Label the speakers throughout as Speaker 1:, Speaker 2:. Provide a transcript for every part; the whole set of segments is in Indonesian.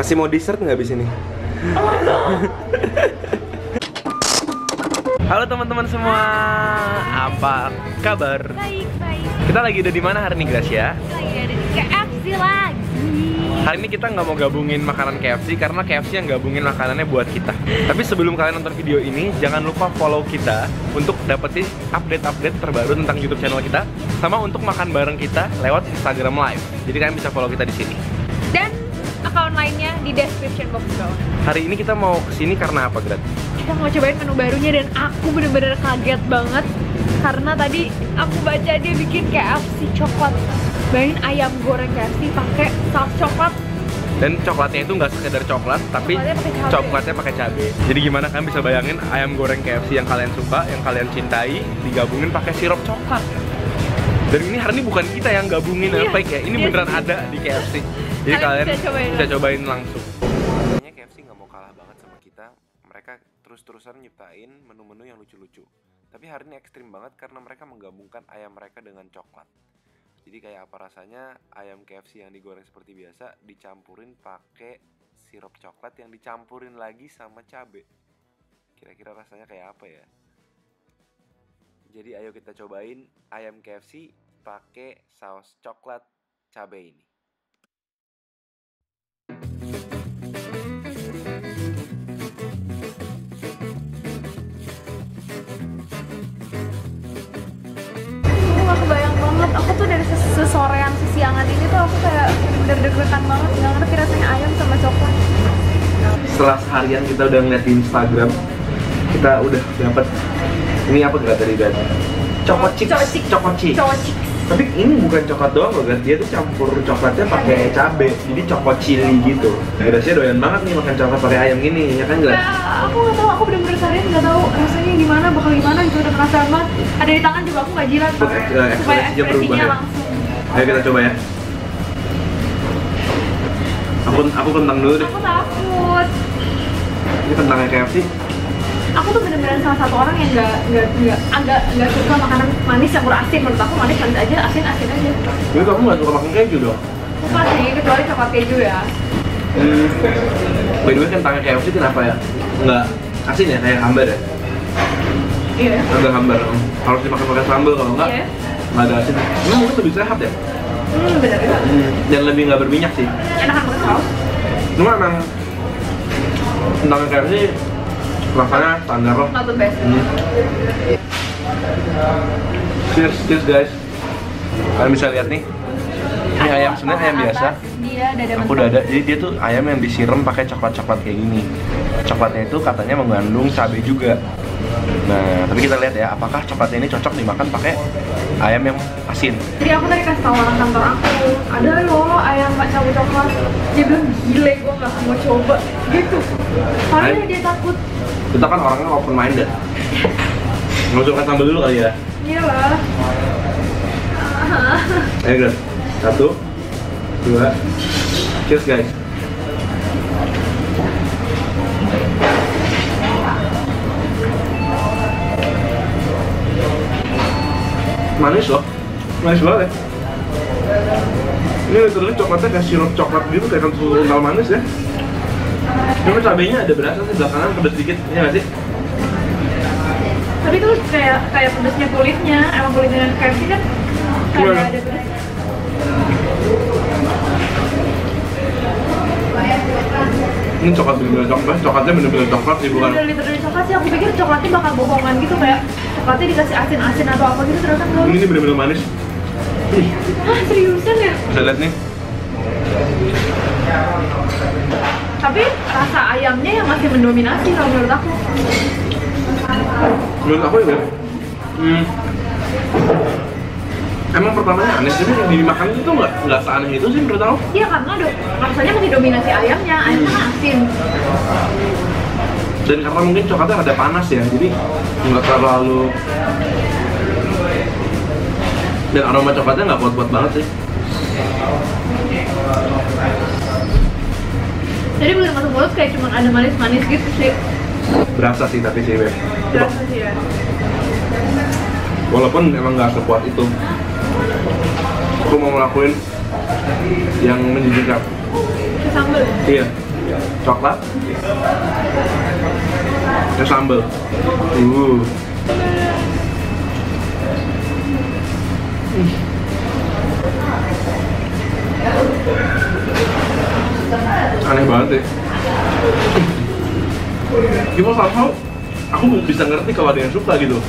Speaker 1: Masih mau dessert nggak abis ini? Halo teman-teman semua, apa kabar?
Speaker 2: Baik, baik.
Speaker 1: Kita lagi ada di mana hari ini, Gracia?
Speaker 2: Lagi ada di KFC lagi.
Speaker 1: Hari ini kita nggak mau gabungin makanan KFC karena KFC yang gabungin makanannya buat kita. Tapi sebelum kalian nonton video ini, jangan lupa follow kita untuk dapetin update-update terbaru tentang YouTube channel kita, sama untuk makan bareng kita lewat Instagram Live. Jadi kalian bisa follow kita di sini.
Speaker 2: Dan account lainnya di description box bawah.
Speaker 1: Hari ini kita mau kesini karena apa, Grat?
Speaker 2: Kita mau cobain menu barunya dan aku bener-bener kaget banget karena tadi aku baca dia bikin KFC coklat. Bayangin ayam goreng KFC pakai saus coklat.
Speaker 1: Dan coklatnya itu nggak sekedar coklat, tapi coklatnya pakai cabai. Jadi gimana kalian bisa bayangin ayam goreng KFC yang kalian suka, yang kalian cintai, digabungin pakai sirup coklat. Dan ini hari ini bukan kita yang gabungin fake ya, ini beneran ada di KFC. Jadi kalian bisa cobain langsung. Kayaknya KFC nggak mau kalah banget sama kita. Mereka terus-terusan nyiptain menu-menu yang lucu-lucu. Tapi hari ini ekstrim banget karena mereka menggabungkan ayam mereka dengan coklat. Jadi kayak apa rasanya ayam KFC yang digoreng seperti biasa dicampurin pakai sirup coklat yang dicampurin lagi sama cabe. Kira-kira rasanya kayak apa ya? Jadi ayo kita cobain ayam KFC pakai saus coklat cabe ini.
Speaker 2: Kebayang banget, aku tuh dari sesorean sesiangan ini tuh aku kayak bener-bener deg-degan banget, nggak ngerti rasanya ayam sama coklat.
Speaker 1: Setelah seharian kita udah ngeliat di Instagram, kita udah dapet ini apa Grat tadi Grat? Choco chips. Tapi ini bukan coklat doang loh Grat, dia tuh campur coklatnya pakai cabe, jadi choco chili gitu. Gracia doyan banget nih makan coklat pakai ayam gini, ya kan Grat?
Speaker 2: Ya, aku nggak tahu, aku bener-bener seharian nggak tahu rasanya gimana, bakal gimana gitu, udah penasaran banget. Ada di tangan juga aku nggak jilat, supaya ekspresinya langsung.
Speaker 1: Ayo kita coba ya. Aku kentang dulu deh.
Speaker 2: Aku takut.
Speaker 1: Ini kentangnya KFC.
Speaker 2: Aku tuh bener-bener salah satu orang yang nggak suka makanan manis yang berasin. Menurut aku manis aja, asin aja.
Speaker 1: Jadi kamu nggak suka makan keju dong?
Speaker 2: Suka sih, kecuali coklat keju ya.
Speaker 1: By the way, kentangnya KFC kenapa ya? Nggak asin ya, kayak hambar ya?
Speaker 2: Iya.
Speaker 1: Agak hambar. Harus dimakan pakai sambal, kalau nggak nggak ada asin. Ini mungkin lebih sehat ya?
Speaker 2: Bener juga.
Speaker 1: Dan lebih nggak berminyak sih.
Speaker 2: Enakan pakai saus.
Speaker 1: Cuma emang kentangnya KFC rasanya standar loh.
Speaker 2: Not the best.
Speaker 1: Cheers guys. Kalian bisa lihat nih. Ini ayam, sebenarnya ayam biasa.
Speaker 2: Dia dada
Speaker 1: Aku dada. Jadi dia tuh ayam yang disiram pakai coklat-coklat kayak gini. Coklatnya itu katanya mengandung cabai juga. Nah, tapi kita lihat ya, apakah coklatnya ini cocok dimakan pakai ayam yang asin.
Speaker 2: Jadi aku tadi kasih tahu orang kantor aku, ada loh ayam pak cabai coklat. Dia bilang gile, gue nggak mau coba gitu. Karena dia takut.
Speaker 1: Kita kan orangnya open minded. Nggak usah makan sambal dulu kali ya.
Speaker 2: Iyalah.
Speaker 1: Ayo guys, 1, 2, cheers guys. Manis loh, manis banget ya. Ini literally coklatnya kayak sirup coklat gitu, kayak kental manis ya. Cuma cabenya ada berasa sih, belakangan pedas dikit, ya nggak sih?
Speaker 2: Tapi itu kayak pedasnya kulitnya, emang kulitnya KFC kan kayak ada pedas.
Speaker 1: Ini coklat bener-bener coklat, coklatnya bener-bener coklat sih, bukan?
Speaker 2: Bener-bener coklat sih, aku pikir coklatnya bakal bohongan gitu, kayak coklatnya dikasih asin-asin atau apa gitu, ternyata enggak.
Speaker 1: Ini bener-bener manis.
Speaker 2: Hah, seriusan ya?
Speaker 1: Bisa lihat nih.
Speaker 2: Tapi rasa ayamnya yang masih mendominasi kalau menurut aku.
Speaker 1: Menurut aku ya, emang pertamanya aneh, tapi yang dimakan itu nggak seaneh itu sih menurut aku.
Speaker 2: Iya, karena rasanya masih dominasi ayamnya kan asin.
Speaker 1: Dan karena mungkin coklatnya ada panas ya, jadi nggak terlalu. Dan aroma coklatnya nggak kuat-kuat banget sih.
Speaker 2: Jadi bener masuk mulut kayak cuma ada manis-manis gitu sih.
Speaker 1: Berasa sih tapi sih, Beb.
Speaker 2: Berasa sih ya.
Speaker 1: Walaupun emang nggak sekuat itu. Aku mau ngelakuin yang menjijikkan.
Speaker 2: Sambal.
Speaker 1: Iya. coklat, terus sambal. Aneh banget deh. Cuma somehow aku bisa ngerti kalau ada yang suka gitu.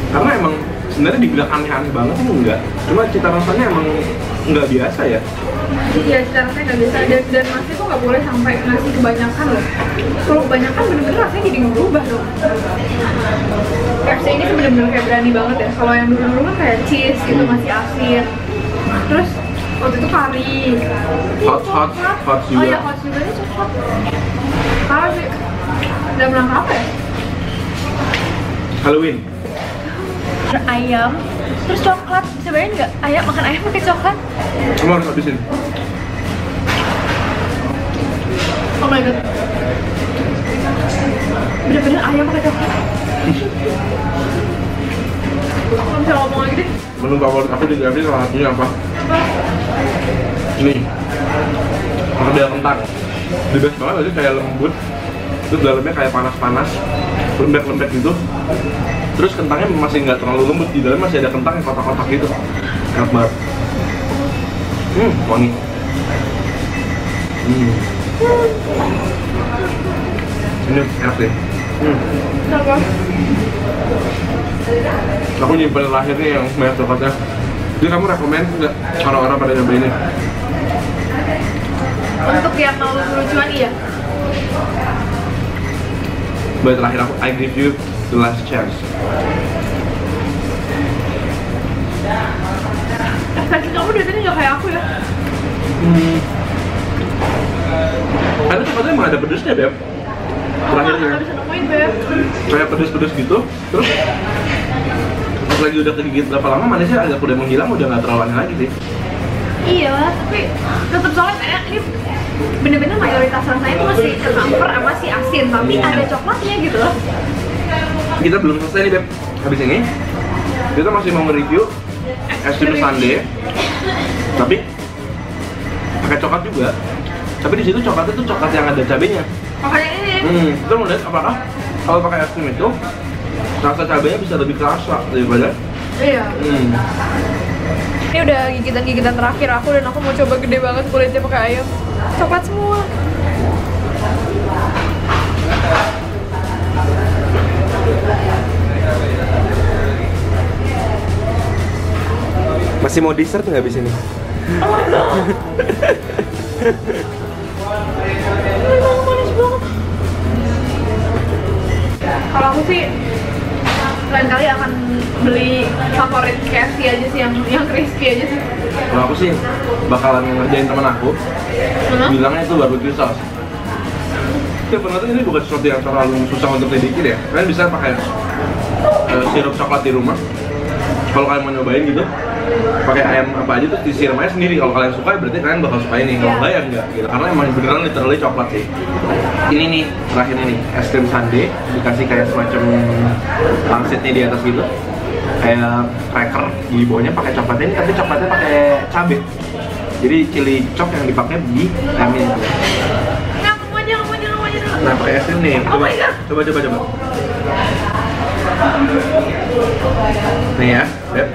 Speaker 1: Karena emang sebenarnya dibilang aneh-aneh banget itu enggak. Cuma cita rasanya emang nggak biasa ya.
Speaker 2: Iya, cita rasanya nggak biasa dan masnya tuh nggak boleh sampai ngasih kebanyakan loh. Kalau kebanyakan bener-bener rasanya jadi berubah dong. KFC ini tuh bener-bener kayak berani banget ya. Kalau yang dulu-dulu kan kayak cheese gitu masih asin. Terus waktu itu kari.
Speaker 1: Hot juga.
Speaker 2: Oh ya hot juga ini coklat. Parah sih. Dalam rangka apa ya?
Speaker 1: Halloween.
Speaker 2: Ayam, terus coklat. Bisa bayangin nggak? Ayam makan ayam pakai coklat?
Speaker 1: Kamu harus habisin.
Speaker 2: Oh my god. Bener-bener ayam pakai coklat. Kamu bisa ngomong lagi deh.
Speaker 1: Menu favorit aku di KFC salah satunya apa? Ini. Perkedel kentang. The best banget sih, kayak lembut. Terus dalamnya kayak panas-panas, lembek-lembek gitu. Terus kentangnya masih nggak terlalu lembut, di dalamnya masih ada kentang yang kotak-kotak gitu. Enak banget. Wangi. Ini enak deh.
Speaker 2: Kenapa?
Speaker 1: Aku nyimpen lahirnya yang banyak coklatnya. Jadi kamu rekomen nggak orang-orang pada nyoba ini?
Speaker 2: Untuk yang mau lucuan iya.
Speaker 1: Buat terakhir aku, I give you the last chance.
Speaker 2: Ekspektasi kamu dari tadi nggak kayak aku ya?
Speaker 1: Karena coklatnya emang ada pedesnya, Beb. Terakhirnya
Speaker 2: Nggak bisa nemuin, Beb.
Speaker 1: kayak pedes-pedes gitu. Terus pas lagi udah kegigit berapa lama, manisnya agak udah menghilang, udah nggak terlalu aneh lagi sih.
Speaker 2: Iya, tapi tetap soalnya kayak ini bener-bener mayoritas rasanya itu masih camper sama si asin, tapi ada coklatnya gitu loh.
Speaker 1: Kita belum selesai nih, Beb. Habis ini kita masih mau nge-review es krim sundae, tapi pakai coklat juga. Tapi di situ coklatnya tuh coklat yang ada cabenya.
Speaker 2: Makanya ini.
Speaker 1: Kita mau lihat apakah kalau pakai es krim itu rasa cabenya bisa lebih kerasa daripada.
Speaker 2: Iya. Ini udah gigitan-gigitan terakhir aku dan aku mau coba gede banget kulitnya pakai ayam. Coklat semua.
Speaker 1: Masih mau dessert nggak habis ini?
Speaker 2: Memang manis banget. Kalau aku sih lain kali akan beli favorit KFC aja sih yang crispy aja sih.
Speaker 1: Kalau aku sih bakalan ngerjain temen aku, bilangnya itu barbecue sauce. Ya ternyata ini bukan sesuatu yang terlalu susah untuk dibikin ya. Kalian bisa pakai sirup coklat di rumah. Kalau kalian mau nyobain gitu, pakai ayam apa aja tuh disiram aja sendiri. Kalau kalian suka berarti kalian bakal suka ini. Kalau enggak ya enggak gitu. Karena emang beneran literally coklat sih. Ini nih terakhirnya nih es krim sundae dikasih kayak semacam pangsitnya di atas gitu. Kayak cracker di bawahnya pakai coklatnya ini, tapi coklatnya pakai cabe. Jadi chili chok yang dipakai di ayamnya.
Speaker 2: Nggak mau aja.
Speaker 1: Nah pakai es krim nih. Coba. Nih ya, Beb.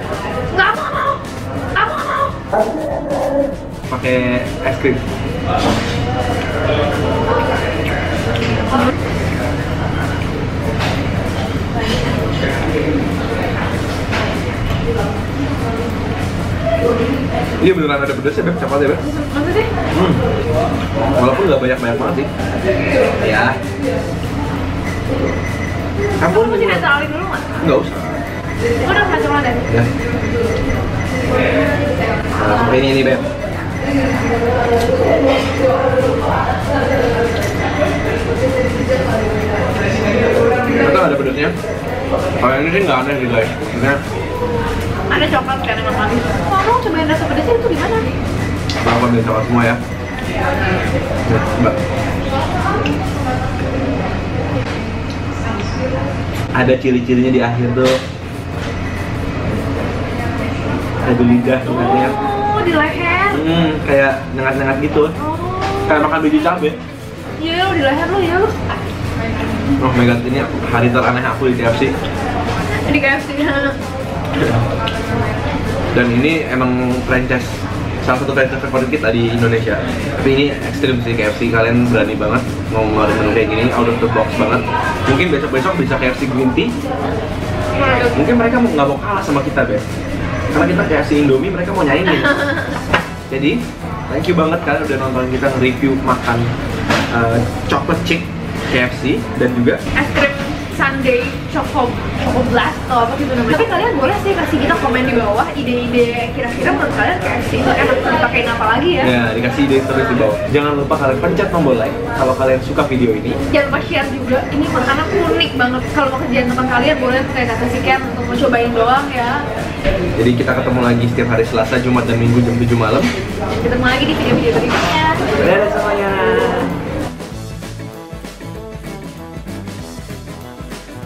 Speaker 2: Nggak mau.
Speaker 1: Pakai es krim. Iya beneran ada pedasnya, Beb, coklatnya, Beb.
Speaker 2: Masa sih?
Speaker 1: Walaupun nggak banyak-banyak banget sih. Ya.
Speaker 2: Kamu mesti netralin dulu nggak?
Speaker 1: Nggak usah.
Speaker 2: Udah pernah coba deh.
Speaker 1: Ya. Nah, seperti ini nih, Beb. Ternyata ada pedasnya. Kalau ini sih nggak aneh sih, guys. Maksudnya
Speaker 2: Ada coklat kan emang manis. Mau cobain rasa pedasnya itu di mana?
Speaker 1: bakal beli coklat semua ya. Nih, coba. Ada ciri-cirinya di akhir tuh. Ada lidah tengahnya.
Speaker 2: Oh, di leher.
Speaker 1: Kayak nengat-nengat gitu.
Speaker 2: Oh.
Speaker 1: Kayak makan biji cabai.
Speaker 2: Ya lo di leher lo ya lo.
Speaker 1: Oh my god, ini hari teraneh aku di KFC.
Speaker 2: Di KFC.
Speaker 1: Dan ini emang franchise, salah satu franchise favorit kita di Indonesia. Tapi ini ekstrim sih KFC, kalian berani banget mau ngeluarin menu kayak gini, out of the box banget. Mungkin besok-besok bisa KFC Green Tea. Mungkin mereka nggak mau kalah sama kita, Beb. Karena kita KFC Indomie, mereka mau nyaingin. Jadi, thank you banget kalian udah nonton kita nge-review makan chocolate chick KFC dan juga
Speaker 2: Es krim Sunday Choco Blast atau apa gitu namanya. Tapi kalian boleh sih kasih kita komen di bawah ide-ide kira-kira menurut kalian KFC itu enak dipakein apa lagi ya?
Speaker 1: ya dikasih ide terus di bawah. Jangan lupa kalian pencet tombol like kalau kalian suka video ini.
Speaker 2: Jangan lupa share juga. Ini makanan unik banget. Kalau mau kerjaan teman kalian boleh kayak kata si Ken untuk mau cobain doang ya.
Speaker 1: Jadi kita ketemu lagi setiap hari Selasa, Jumat, dan Minggu jam 7 malam.
Speaker 2: Dan ketemu lagi di video-video berikutnya.